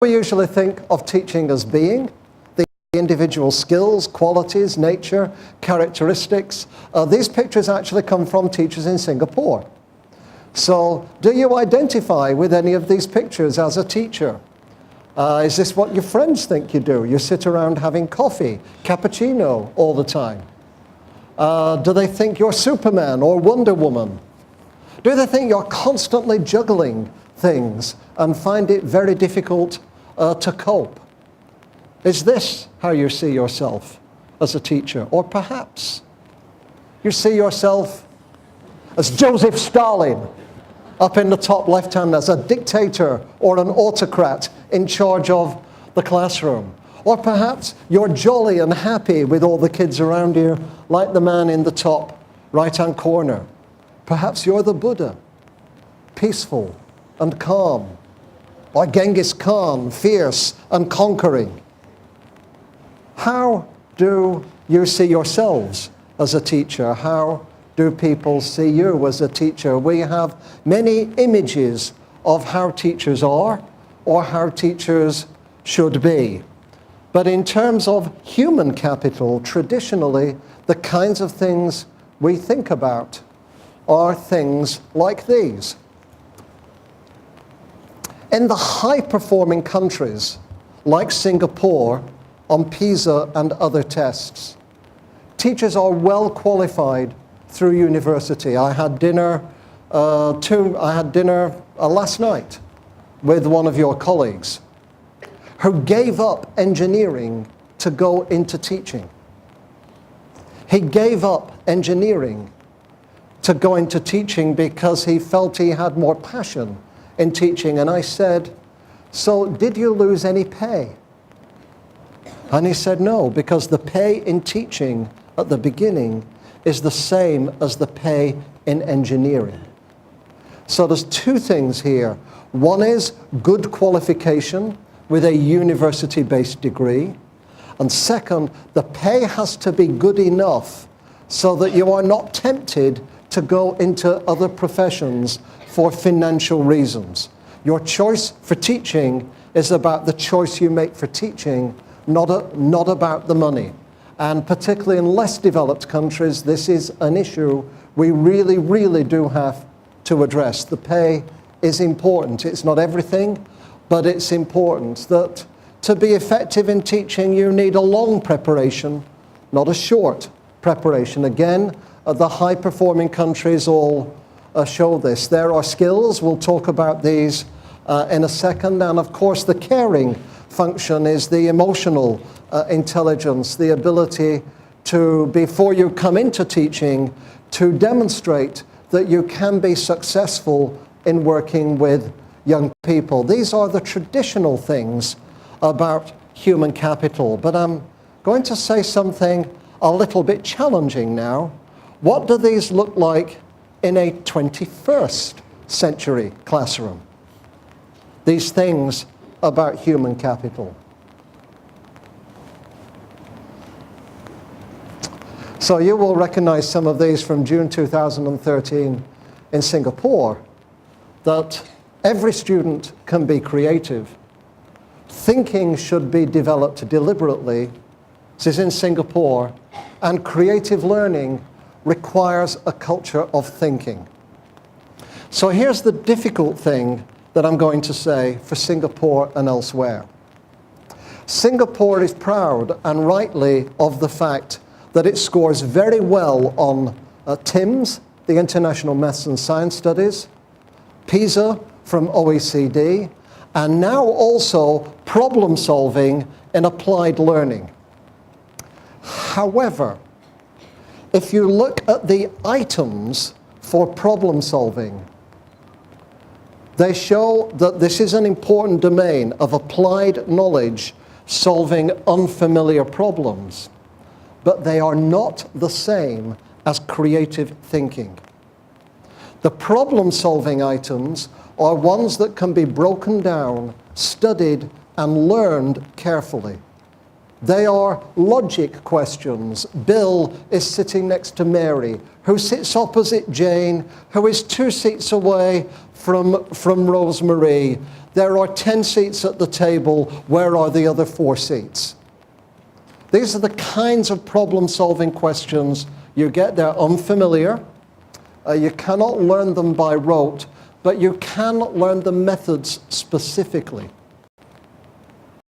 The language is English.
We usually think of teaching as being the individual skills, qualities, nature, characteristics. These pictures actually come from teachers in Singapore. So, do you identify with any of these pictures as a teacher? Is this what your friends think you do? You sit around having coffee, cappuccino all the time. Do they think you're Superman or Wonder Woman? Do they think you're constantly juggling things and find it very difficult to cope? Is this how you see yourself as a teacher? Or perhaps you see yourself as Joseph Stalin up in the top left-hand, as a dictator or an autocrat in charge of the classroom. Or perhaps you're jolly and happy with all the kids around you, like the man in the top right-hand corner. Perhaps you're the Buddha, peaceful and calm. Or Genghis Khan, fierce and conquering. How do you see yourselves as a teacher? How do people see you as a teacher? We have many images of how teachers are or how teachers should be. But in terms of human capital, traditionally, the kinds of things we think about are things like these. In the high-performing countries, like Singapore, on PISA and other tests, teachers are well qualified through university. I had dinner last night with one of your colleagues who gave up engineering to go into teaching. He gave up engineering to go into teaching because he felt he had more passion in teaching. And I said, so did you lose any pay? And he said, no, because the pay in teaching at the beginning is the same as the pay in engineering. So there's two things here. One is good qualification with a university-based degree. And second, the pay has to be good enough so that you are not tempted to go into other professions for financial reasons. Your choice for teaching is about the choice you make for teaching, not about the money. And particularly in less developed countries, this is an issue we really, really do have to address. The pay is important. It's not everything, but it's important that to be effective in teaching, you need a long preparation, not a short preparation. Again, the high-performing countries all show this. There are skills. We'll talk about these in a second. And of course, the caring function is the emotional intelligence, the ability to, before you come into teaching, to demonstrate that you can be successful in working with young people. These are the traditional things about human capital. But I'm going to say something a little bit challenging now. What do these look like in a 21st century classroom? These things about human capital. So you will recognize some of these from June 2013 in Singapore, that every student can be creative. Thinking should be developed deliberately. This is in Singapore, and creative learning requires a culture of thinking. So here's the difficult thing that I'm going to say for Singapore and elsewhere. Singapore is proud, and rightly, of the fact that it scores very well on TIMSS, the International Maths and Science Studies, PISA from OECD, and now also problem solving in applied learning. However, if you look at the items for problem solving, they show that this is an important domain of applied knowledge solving unfamiliar problems, but they are not the same as creative thinking. The problem-solving items are ones that can be broken down, studied, and learned carefully. They are logic questions. Bill is sitting next to Mary, who sits opposite Jane, who is 2 seats away from Rosemary. There are 10 seats at the table. Where are the other 4 seats? These are the kinds of problem-solving questions you get. They're unfamiliar. You cannot learn them by rote, but you can learn the methods specifically.